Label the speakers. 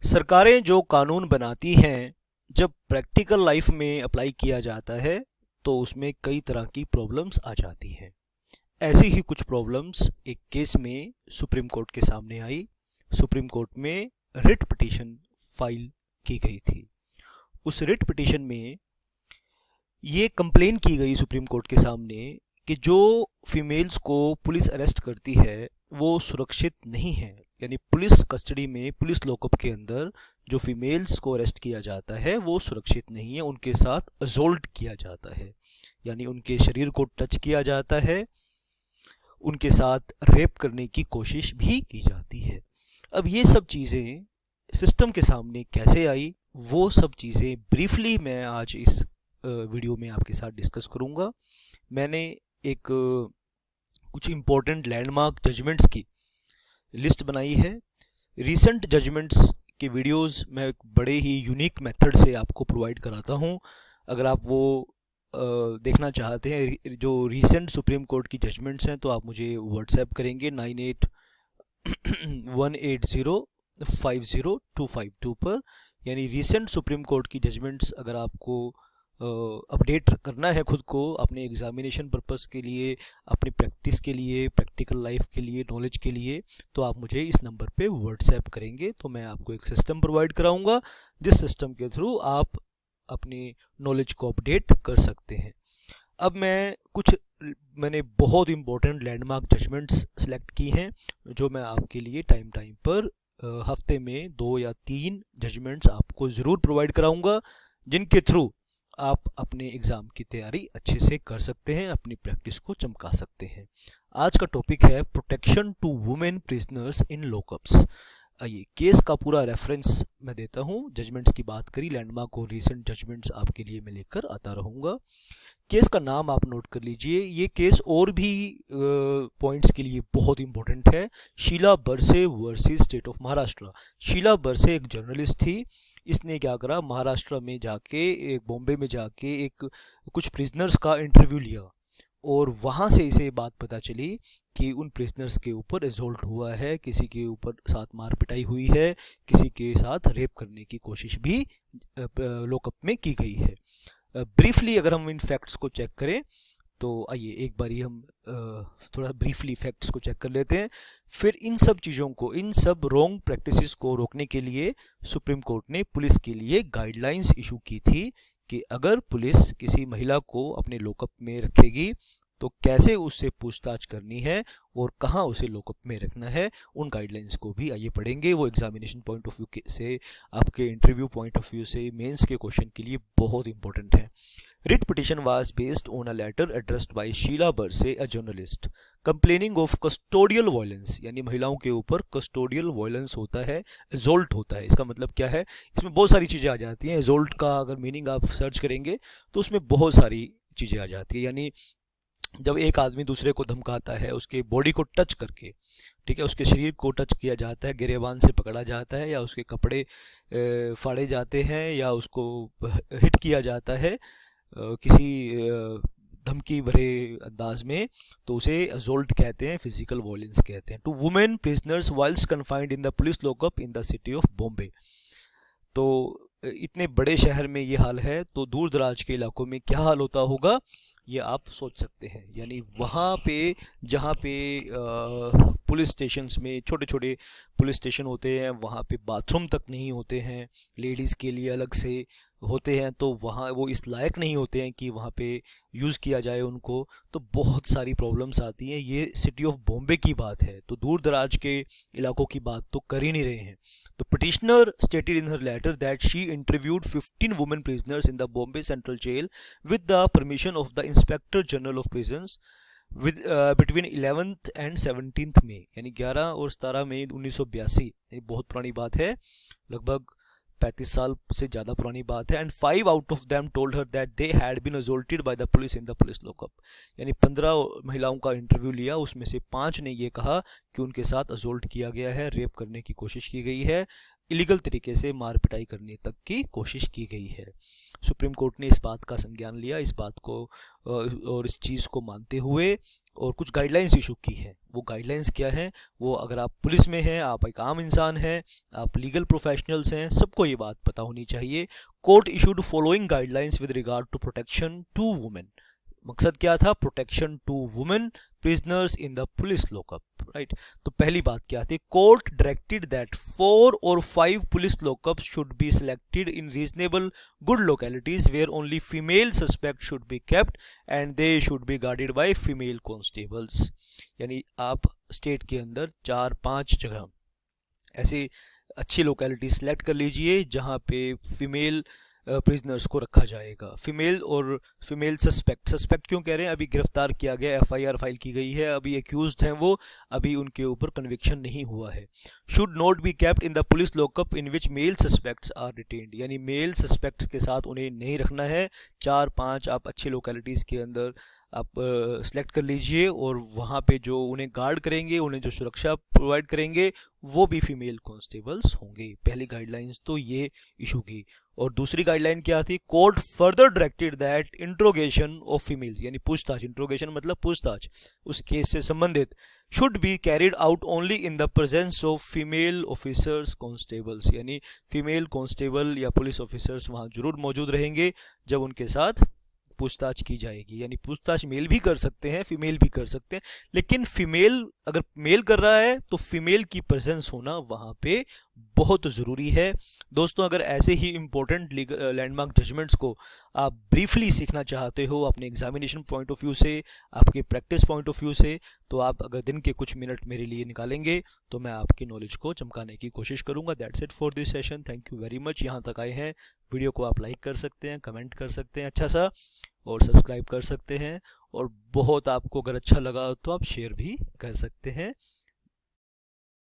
Speaker 1: सरकारें जो कानून बनाती हैं, जब प्रैक्टिकल लाइफ में अप्लाई किया जाता है तो उसमें कई तरह की प्रॉब्लम्स आ जाती हैं। ऐसी ही कुछ प्रॉब्लम्स एक केस में सुप्रीम कोर्ट के सामने आई। सुप्रीम कोर्ट में रिट पिटीशन फाइल की गई थी। उस रिट पिटीशन में ये कंप्लेन की गई सुप्रीम कोर्ट के सामने कि जो फीमेल्स को पुलिस अरेस्ट करती है वो सुरक्षित नहीं है। यानी पुलिस कस्टडी में, पुलिस लॉकअप के अंदर जो फीमेल्स को अरेस्ट किया जाता है वो सुरक्षित नहीं है। उनके साथ असोल्ट किया जाता है, यानी उनके शरीर को टच किया जाता है, उनके साथ रेप करने की कोशिश भी की जाती है। अब ये सब चीज़ें सिस्टम के सामने कैसे आई, वो सब चीज़ें ब्रीफली मैं आज इस वीडियो में आपके साथ डिस्कस करूँगा। मैंने एक कुछ इम्पोर्टेंट लैंडमार्क जजमेंट्स की लिस्ट बनाई है। रीसेंट जजमेंट्स के वीडियोस मैं एक बड़े ही यूनिक मेथड से आपको प्रोवाइड कराता हूँ। अगर आप वो देखना चाहते हैं जो रीसेंट सुप्रीम कोर्ट की जजमेंट्स हैं, तो आप मुझे व्हाट्सएप करेंगे 9818050252 पर। यानी रीसेंट सुप्रीम कोर्ट की जजमेंट्स अगर आपको अपडेट करना है खुद को अपने एग्जामिनेशन पर्पस के लिए, अपनी प्रैक्टिस के लिए, प्रैक्टिकल लाइफ के लिए, नॉलेज के लिए, तो आप मुझे इस नंबर पे व्हाट्सएप करेंगे तो मैं आपको एक सिस्टम प्रोवाइड कराऊंगा जिस सिस्टम के थ्रू आप अपनी नॉलेज को अपडेट कर सकते हैं। अब मैंने बहुत इंपॉर्टेंट लैंडमार्क जजमेंट्स सेलेक्ट की हैं जो मैं आपके लिए टाइम पर हफ्ते में 2 या 3 जजमेंट्स आपको ज़रूर प्रोवाइड कराऊंगा, जिनके थ्रू आप अपने एग्ज़ाम की तैयारी अच्छे से कर सकते हैं, अपनी प्रैक्टिस को चमका सकते हैं। आज का टॉपिक है प्रोटेक्शन टू वुमेन प्रिजनर्स इन लॉकअप्स। आइए केस का पूरा रेफरेंस मैं देता हूं। जजमेंट्स की बात करी, लैंडमार्क और रीसेंट जजमेंट्स आपके लिए मैं लेकर आता रहूँगा। केस का नाम आप नोट कर लीजिए। ये केस और भी पॉइंट्स के लिए बहुत इंपॉर्टेंट है। Sheela Barse versus state of Maharashtra. Sheela Barse एक जर्नलिस्ट थी। इसने क्या करा, महाराष्ट्र में जाके, एक बॉम्बे में जाके एक कुछ प्रिजनर्स का इंटरव्यू लिया और वहाँ से इसे बात पता चली कि उन प्रिजनर्स के ऊपर असॉल्ट हुआ है, किसी के ऊपर साथ मार पिटाई हुई है, किसी के साथ रेप करने की कोशिश भी लॉकअप में की गई है। ब्रीफली अगर हम इन फैक्ट्स को चेक करें तो आइए एक बारी हम थोड़ा ब्रीफली फैक्ट्स को चेक कर लेते हैं। फिर इन सब चीज़ों को, इन सब रॉन्ग प्रैक्टिसेस को रोकने के लिए सुप्रीम कोर्ट ने पुलिस के लिए गाइडलाइंस इशू की थी कि अगर पुलिस किसी महिला को अपने लॉकअप में रखेगी तो कैसे उससे पूछताछ करनी है और कहाँ उसे लॉकअप में रखना है। उन गाइडलाइंस को भी आइए पढ़ेंगे। वो एग्जामिनेशन पॉइंट ऑफ व्यू से, आपके इंटरव्यू पॉइंट ऑफ व्यू से, मेंस के क्वेश्चन के लिए बहुत इंपॉर्टेंट है। Writ petition was based on a letter addressed by Sheila Burse, a journalist, complaining of custodial violence। यानी महिलाओं के ऊपर custodial violence होता है, assault होता है। इसका मतलब क्या है, इसमें बहुत सारी चीज़ें आ जाती हैं। assault का अगर मीनिंग आप सर्च करेंगे तो उसमें बहुत सारी चीज़ें आ जाती है। यानी जब एक आदमी दूसरे को धमकाता है, उसके बॉडी को टच करके, ठीक है, उसके शरीर को टच किया जाता है, गिरेबान से पकड़ा जाता है, या उसके कपड़े फाड़े जाते हैं, या उसको हिट किया जाता है किसी धमकी भरे अंदाज में, तो उसे असॉल्ट कहते हैं, फिजिकल वायलेंस कहते हैं। Two women prisoners whiles confined in the police lockup in the city of Bombay. तो इतने बड़े शहर में ये हाल है तो दूर दराज के इलाकों में क्या हाल होता होगा ये आप सोच सकते हैं। यानी वहाँ पे जहाँ पे पुलिस स्टेशंस में, छोटे छोटे पुलिस स्टेशन होते हैं, वहाँ पे बाथरूम तक नहीं होते हैं, लेडीज़ के लिए अलग से होते हैं, तो वहाँ वो इस लायक नहीं होते हैं कि वहाँ पे यूज़ किया जाए उनको। तो बहुत सारी प्रॉब्लम्स आती हैं। ये सिटी ऑफ बॉम्बे की बात है, तो दूर दराज के इलाकों की बात तो कर ही नहीं रहे हैं। The petitioner stated in her letter that she interviewed 15 women prisoners in the Bombay Central Jail with the permission of the Inspector General of Prisons with between 11th and 17th May। यानी 11 और 17 मई 1982। ये बहुत पुरानी बात है, लगभग 35 साल से ज़्यादा पुरानी बात है। And 5 out of them told her that they had been assaulted by the police in the police lockup. यानी 15 महिलाओं का इंटरव्यू लिया, उसमें से 5 ने ये कहा कि उनके साथ असॉल्ट किया गया है, रेप करने की कोशिश की गई है, इलीगल तरीके से मार पिटाई करने तक की कोशिश की गई है। सुप्रीम कोर्ट ने इस बात का संज्ञान लिया, इस बात को और इस चीज़ को मानते हुए और कुछ गाइडलाइंस इशू की हैं। वो गाइडलाइंस क्या हैं, वो अगर आप पुलिस में हैं, आप एक आम इंसान हैं, आप लीगल प्रोफेशनल्स हैं, सबको ये बात पता होनी चाहिए। Court issued following guidelines with regard to protection to women. मकसद क्या था, protection to women prisoners in the police lockup, right. तो पहली बात क्या थी, court directed that 4 or 5 police lockups should be selected in reasonable good localities where only female suspect should be kept and they should be guarded by female constables. यानी आप state के अंदर 4-5 जगह ऐसी अच्छी लोकेलिटी सेलेक्ट कर लीजिए जहाँ पे फीमेल प्रिजनर्स को रखा जाएगा। फीमेल और फीमेल सस्पेक्ट क्यों कह रहे हैं, अभी गिरफ्तार किया गया, एफआईआर फाइल की गई है, अभी एक्यूज्ड हैं वो, अभी उनके ऊपर कन्विक्शन नहीं हुआ है। Should not be kept in the police lockup in which male suspects are detained, यानी मेल सस्पेक्ट्स के साथ उन्हें नहीं रखना है। 4-5 आप अच्छी लोकेलिटीज़ के अंदर आप सेलेक्ट कर लीजिए और वहाँ पे जो उन्हें गार्ड करेंगे, उन्हें जो सुरक्षा प्रोवाइड करेंगे, वो भी फीमेल कांस्टेबल्स होंगे। पहली गाइडलाइंस तो ये इशू की। और दूसरी गाइडलाइन क्या थी, court further directed that interrogation of females, यानी पूछताछ, इंट्रोगेशन मतलब पूछताछ, उस केस से संबंधित, should be carried out only in the presence of female officers constables, यानी फीमेल कांस्टेबल या पुलिस ऑफिसर्स वहाँ जरूर मौजूद रहेंगे जब उनके साथ पूछताछ की जाएगी। यानी पूछताछ मेल भी कर सकते हैं, फीमेल भी कर सकते हैं, लेकिन फीमेल अगर मेल कर रहा है तो फीमेल की प्रेजेंस होना वहाँ पे बहुत ज़रूरी है। दोस्तों, अगर ऐसे ही इंपॉर्टेंट लैंडमार्क जजमेंट्स को आप ब्रीफली सीखना चाहते हो अपने एग्जामिनेशन पॉइंट ऑफ व्यू से, आपके प्रैक्टिस पॉइंट ऑफ व्यू से, तो आप अगर दिन के कुछ मिनट मेरे लिए निकालेंगे तो मैं आपकी नॉलेज को चमकाने की कोशिश करूंगा। That's it for this session. Thank you very much. यहाँ तक आए हैं, वीडियो को आप लाइक कर सकते हैं, कमेंट कर सकते हैं अच्छा सा, और सब्सक्राइब कर सकते हैं, और बहुत आपको अगर अच्छा लगा तो आप शेयर भी कर सकते हैं।